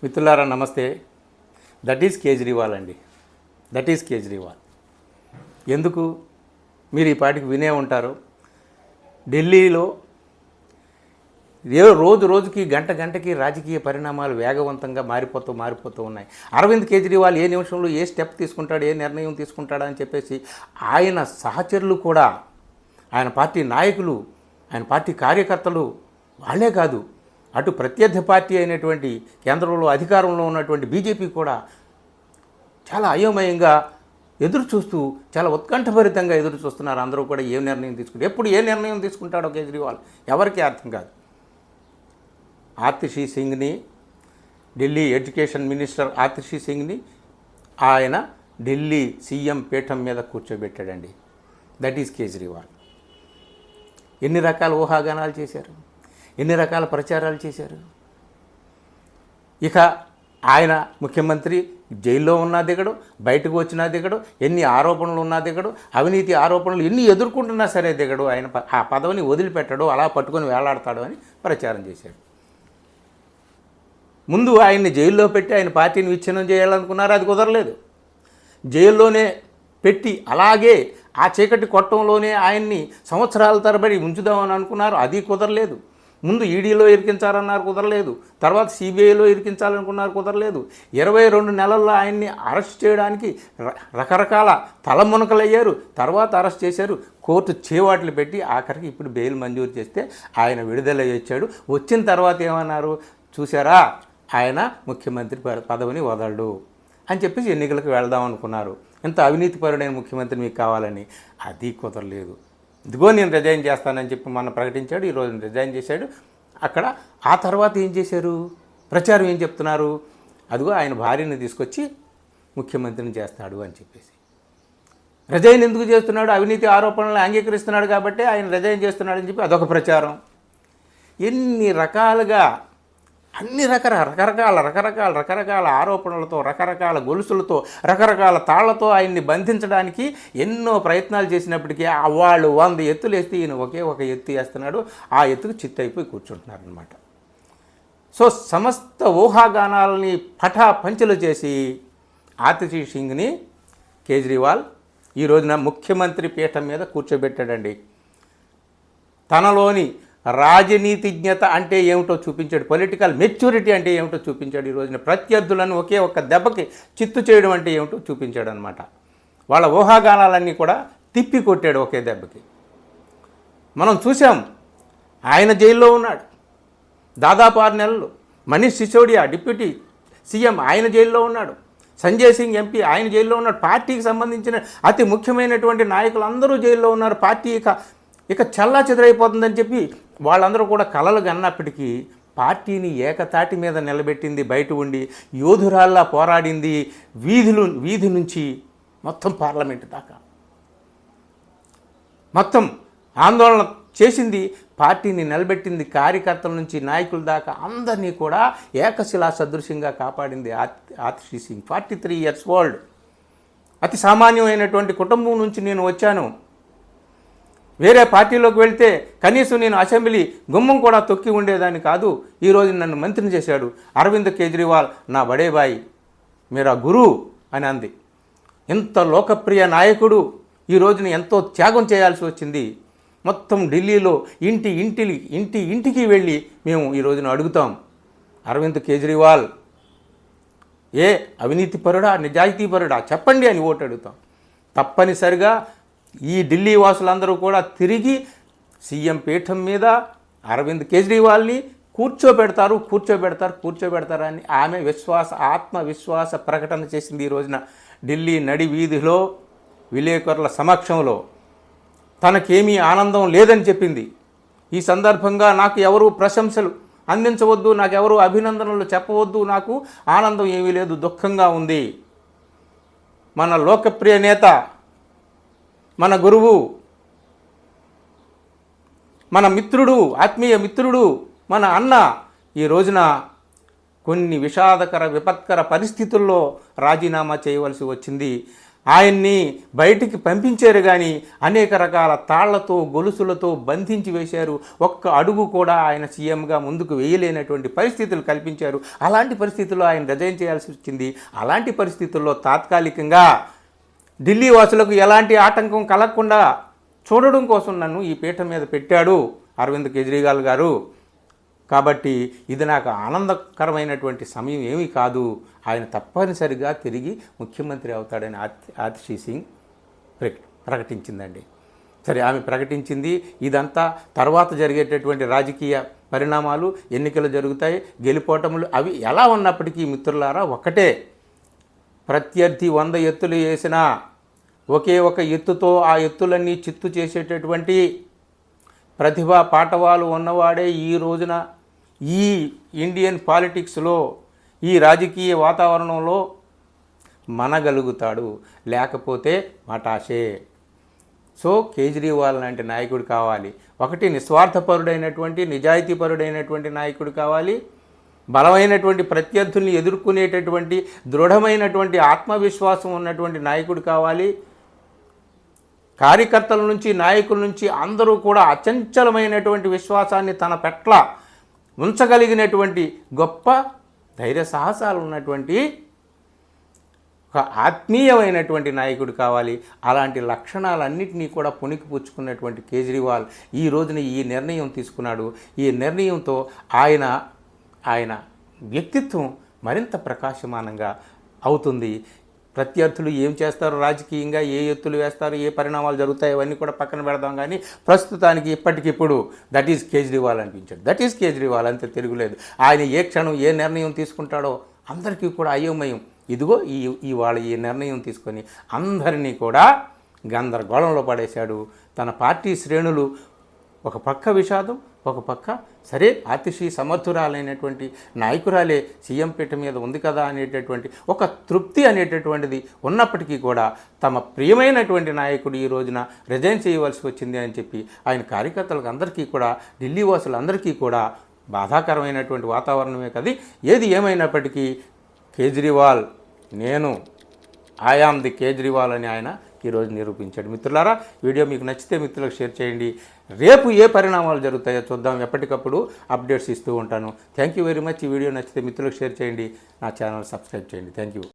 మిత్రులారా నమస్తే. That is Kejriwal అండి. That is Kejriwal. ఎందుకు మీరు ఈ పాటికి వినే ఉంటారు. ఢిల్లీలో రోజు రోజుకి గంట గంటకి రాజకీయ పరిణామాలు వేగవంతంగా మారిపోతూ ఉన్నాయి. అరవింద్ కేజ్రీవాల్ ఏ నిమిషంలో ఏ స్టెప్ తీసుకుంటాడు, ఏ నిర్ణయం తీసుకుంటాడా అని చెప్పేసి ఆయన సహచరులు కూడా, ఆయన పార్టీ నాయకులు, ఆయన పార్టీ కార్యకర్తలు వాళ్ళే కాదు, అటు ప్రత్యర్థి పార్టీ అయినటువంటి కేంద్రంలో అధికారంలో ఉన్నటువంటి బీజేపీ కూడా చాలా అయోమయంగా ఎదురు చూస్తూ, చాలా ఉత్కంఠభరితంగా ఎదురు చూస్తున్నారు. అందరూ కూడా ఏ నిర్ణయం తీసుకుంటారు, ఎప్పుడు ఏ నిర్ణయం తీసుకుంటాడో కేజ్రీవాల్ ఎవరికీ అర్థం కాదు. ఆతిషీ సింగ్ని, ఢిల్లీ ఎడ్యుకేషన్ మినిస్టర్ ఆతిషీ సింగ్ని ఆయన ఢిల్లీ సీఎం పీఠం మీద కూర్చోబెట్టాడండి. That is Kejriwal. ఎన్ని రకాల ఊహాగానాలు చేశారు, ఎన్ని రకాల ప్రచారాలు చేశారు. ఇక ఆయన ముఖ్యమంత్రి జైల్లో ఉన్నా దిగడు, బయటకు వచ్చినా దిగడు, ఎన్ని ఆరోపణలు ఉన్నా దిగడు, అవినీతి ఆరోపణలు ఎన్ని ఎదుర్కొంటున్నా సరే దిగడు, ఆయన ఆ పదవిని వదిలిపెట్టడు, అలా పట్టుకొని వేలాడతాడు అని ప్రచారం చేశాడు. ముందు ఆయన్ని జైల్లో పెట్టి ఆయన పార్టీని విచ్ఛిన్నం చేయాలనుకున్నారు, అది కుదరలేదు. జైల్లోనే పెట్టి అలాగే ఆ చీకటి కొట్టంలోనే ఆయన్ని సంవత్సరాల తరబడి ఉంచుదామని అనుకున్నారు, అది కుదరలేదు. ముందు ఈడీలో ఇరికించాలన్నారు, కుదరలేదు. తర్వాత సిబిఐలో ఇరికించాలనుకున్నారు, కుదరలేదు. 22 నెలల్లో ఆయన్ని అరెస్ట్ చేయడానికి రకరకాల తలమునకలయ్యారు. తర్వాత అరెస్ట్ చేశారు, కోర్టు చేవాట్లు పెట్టి ఆఖరికి ఇప్పుడు బెయిల్ మంజూరు చేస్తే ఆయన విడుదల వచ్చాడు. వచ్చిన తర్వాత ఏమన్నారు, చూసారా ఆయన ముఖ్యమంత్రి పదవిని వదలడు అని చెప్పేసి ఎన్నికలకు వెళ్దాం అనుకున్నారు. ఎంత అవినీతిపరుడైన ముఖ్యమంత్రి మీకు కావాలని, అది కుదరలేదు. ఇదిగో నేను రిజైన్ చేస్తానని చెప్పి మొన్న ప్రకటించాడు, ఈరోజు రిజైన్ చేశాడు. అక్కడ ఆ తర్వాత ఏం చేశారు, ప్రచారం ఏం చెప్తున్నారు, అదిగో ఆయన భార్యని తీసుకొచ్చి ముఖ్యమంత్రిని చేస్తాడు అని చెప్పేసి. రిజైన్ ఎందుకు చేస్తున్నాడు, అవినీతి ఆరోపణలు అంగీకరిస్తున్నాడు కాబట్టి ఆయన రిజైన్ చేస్తున్నాడని చెప్పి అదొక ప్రచారం. ఎన్ని రకాలుగా అన్ని రకరకాల ఆరోపణలతో, రకరకాల గొలుసులతో, రకరకాల తాళ్లతో ఆయన్ని బంధించడానికి ఎన్నో ప్రయత్నాలు చేసినప్పటికీ వాళ్ళు 100 ఎత్తులు వేస్తే ఈయన ఒకే ఒక ఎత్తు వేస్తున్నాడు. ఆ ఎత్తుకు చిత్తైపోయి కూర్చుంటున్నారు అన్నమాట. సో సమస్త ఊహాగానాలని పటాపంచలు చేసి ఆతిషీ సింగ్ని కేజ్రీవాల్ ఈ రోజున ముఖ్యమంత్రి పీఠం మీద కూర్చోబెట్టాడండి. తనలోని రాజనీతిజ్ఞత అంటే ఏమిటో చూపించాడు, పొలిటికల్ మెచ్యూరిటీ అంటే ఏమిటో చూపించాడు. ఈ రోజున ప్రత్యర్థులను ఒకే ఒక్క దెబ్బకి చిత్తు చేయడం అంటే ఏమిటో చూపించాడు అనమాట. వాళ్ళ ఊహాగానాలన్నీ కూడా తిప్పి కొట్టాడు ఒకే దెబ్బకి. మనం చూసాం, ఆయన జైల్లో ఉన్నాడు దాదాపు 6 నెలలు. మనీష్ సిసోడియా డిప్యూటీ సీఎం ఆయన జైల్లో ఉన్నాడు. సంజయ్ సింగ్ ఎంపీ ఆయన జైల్లో ఉన్నాడు. పార్టీకి సంబంధించిన అతి ముఖ్యమైనటువంటి నాయకులు అందరూ జైల్లో ఉన్నారు. పార్టీ ఇక చల్లా చెదరైపోతుందని చెప్పి వాళ్ళందరూ కూడా కలలు కన్నప్పటికీ పార్టీని ఏకతాటి మీద నిలబెట్టింది, బయట ఉండి యోధురాల్లా పోరాడింది. వీధి నుంచి మొత్తం పార్లమెంటు దాకా మొత్తం ఆందోళన చేసింది, పార్టీని నిలబెట్టింది. కార్యకర్తల నుంచి నాయకుల దాకా అందరినీ కూడా ఏకశిలా సదృశ్యంగా కాపాడింది ఆతిషీ సింగ్. 43 years old. అతి సామాన్యమైనటువంటి కుటుంబం నుంచి నేను వచ్చాను. వేరే పార్టీలోకి వెళ్తే కనీసం నేను అసెంబ్లీ గుమ్మం కూడా తొక్కి ఉండేదాన్ని కాదు. ఈరోజు నన్ను మంత్రిని చేశాడు అరవింద్ కేజ్రీవాల్, నా బడే బాయ్, మేరా గురు అని అంది. ఎంత లోకప్రియ నాయకుడు ఈ రోజున ఎంతో త్యాగం చేయాల్సి వచ్చింది. మొత్తం ఢిల్లీలో ఇంటికి వెళ్ళి మేము ఈ రోజున అడుగుతాం, అరవింద్ కేజ్రీవాల్ ఏ అవినీతిపరుడా, నిజాయితీపరుడా చెప్పండి అని ఓటు అడుగుతాం. తప్పనిసరిగా ఈ ఢిల్లీ వాసులందరూ కూడా తిరిగి సీఎం పీఠం మీద అరవింద్ కేజ్రీవాల్ని కూర్చోబెడతారని ఆమె ఆత్మవిశ్వాస ప్రకటన చేసింది. ఈ రోజున ఢిల్లీ నడి వీధిలో విలేకరుల సమక్షంలో తనకేమీ ఆనందం లేదని చెప్పింది. ఈ సందర్భంగా నాకు ఎవరూ ప్రశంసలు అందించవద్దు, నాకెవరూ అభినందనలు చెప్పవద్దు, నాకు ఆనందం ఏమీ లేదు, దుఃఖంగా ఉంది. మన లోకప్రియ నేత, మన గురువు, మన మిత్రుడు, ఆత్మీయ మిత్రుడు, మన అన్న ఈ రోజున కొన్ని విషాదకర విపత్కర పరిస్థితుల్లో రాజీనామా చేయవలసి వచ్చింది. ఆయన్ని బయటికి పంపించారు కానీ అనేక రకాల తాళ్లతో గొలుసులతో బంధించి వేశారు. ఒక్క అడుగు కూడా ఆయన సీఎంగా ముందుకు వేయలేనటువంటి పరిస్థితులు కల్పించారు. అలాంటి పరిస్థితుల్లో ఆయన రిజైన్ చేయాల్సి వచ్చింది. అలాంటి పరిస్థితుల్లో తాత్కాలికంగా ఢిల్లీ వాసులకు ఎలాంటి ఆటంకం కలగకుండా చూడడం కోసం నన్ను ఈ పీఠం మీద పెట్టాడు అరవింద్ కేజ్రీవాల్ గారు. కాబట్టి ఇది నాకు ఆనందకరమైనటువంటి సమయం ఏమీ కాదు. ఆయన తప్పనిసరిగా తిరిగి ముఖ్యమంత్రి అవుతాడని ఆతిషీ సింగ్ ప్రకటించిందండి. సరే, ఆమె ప్రకటించింది. ఇదంతా తర్వాత జరిగేటటువంటి రాజకీయ పరిణామాలు, ఎన్నికలు జరుగుతాయి, గెలిపోవటములు అవి ఎలా ఉన్నప్పటికీ మిత్రులారా ఒకటే, ప్రత్యర్థి 100 ఎత్తులు వేసినా ఒకే ఒక ఎత్తుతో ఆ ఎత్తులన్నీ చిత్తు చేసేటటువంటి ప్రతిభా పాటవాలు ఉన్నవాడే ఈ రోజున ఈ ఇండియన్ పాలిటిక్స్లో, ఈ రాజకీయ వాతావరణంలో మనగలుగుతాడు. లేకపోతే మటాషే. సో కేజ్రీవాల్ లాంటి నాయకుడు కావాలి. ఒకటి నిస్వార్థపరుడైనటువంటి నిజాయితీపరుడైనటువంటి నాయకుడు కావాలి. బలమైనటువంటి ప్రత్యర్థుల్ని ఎదుర్కొనేటటువంటి దృఢమైనటువంటి ఆత్మవిశ్వాసం ఉన్నటువంటి నాయకుడు కావాలి. కార్యకర్తల నుంచి నాయకుల నుంచి అందరూ కూడా అచంచలమైనటువంటి విశ్వాసాన్ని తన పట్ల ఉంచగలిగినటువంటి గొప్ప ధైర్య సాహసాలు ఉన్నటువంటి ఒక ఆత్మీయమైనటువంటి నాయకుడు కావాలి. అలాంటి లక్షణాలన్నింటినీ కూడా పుణికిపుచ్చుకున్నటువంటి కేజ్రీవాల్ ఈ రోజున ఈ నిర్ణయం తీసుకున్నాడు. ఈ నిర్ణయంతో ఆయన వ్యక్తిత్వం మరింత ప్రకాశమానంగా అవుతుంది. ప్రత్యర్థులు ఏం చేస్తారు రాజకీయంగా, ఏ ఎత్తులు వేస్తారు, ఏ పరిణామాలు జరుగుతాయి అవన్నీ కూడా పక్కన పెడదాం. కానీ ప్రస్తుతానికి ఇప్పటికిప్పుడు దట్ ఈజ్ కేజ్రీవాల్ అనిపించాడు. దట్ ఈజ్ కేజ్రీవాల్, అంతే తిరుగులేదు. ఆయన ఏ క్షణం ఏ నిర్ణయం తీసుకుంటాడో అందరికీ కూడా అయోమయం. ఇదిగో ఇవాళ ఈ నిర్ణయం తీసుకొని అందరినీ కూడా గందరగోళంలో పడేశాడు. తన పార్టీ శ్రేణులు ఒక పక్క విషాదం, ఒక పక్క సరే అతిశీ సమర్థురాలైనటువంటి నాయకురాలే సీఎం పీఠ మీద ఉంది కదా అనేటటువంటి ఒక తృప్తి అనేటటువంటిది ఉన్నప్పటికీ కూడా తమ ప్రియమైనటువంటి నాయకుడు ఈ రోజున రిజైన్ చేయవలసి వచ్చింది అని చెప్పి ఆయన కార్యకర్తలకు అందరికీ కూడా, ఢిల్లీ వాసులందరికీ కూడా బాధాకరమైనటువంటి వాతావరణమే కదా. ఏది ఏమైనప్పటికీ కేజ్రీవాల్, నేను ఆయామ్ ది కేజ్రీవాల్ అని ఆయన ఈరోజు నిరూపించాడు. మిత్రులారా, వీడియో మీకు నచ్చితే మిత్రులకు షేర్ చేయండి. రేపు ఏ పరిణామాలు జరుగుతాయో చూద్దాం. ఎప్పటికప్పుడు అప్డేట్స్ ఇస్తూ ఉంటాను. Thank you very much. ఈ వీడియో నచ్చితే మిత్రులకు షేర్ చేయండి. నా ఛానల్ సబ్స్క్రైబ్ చేయండి. Thank you.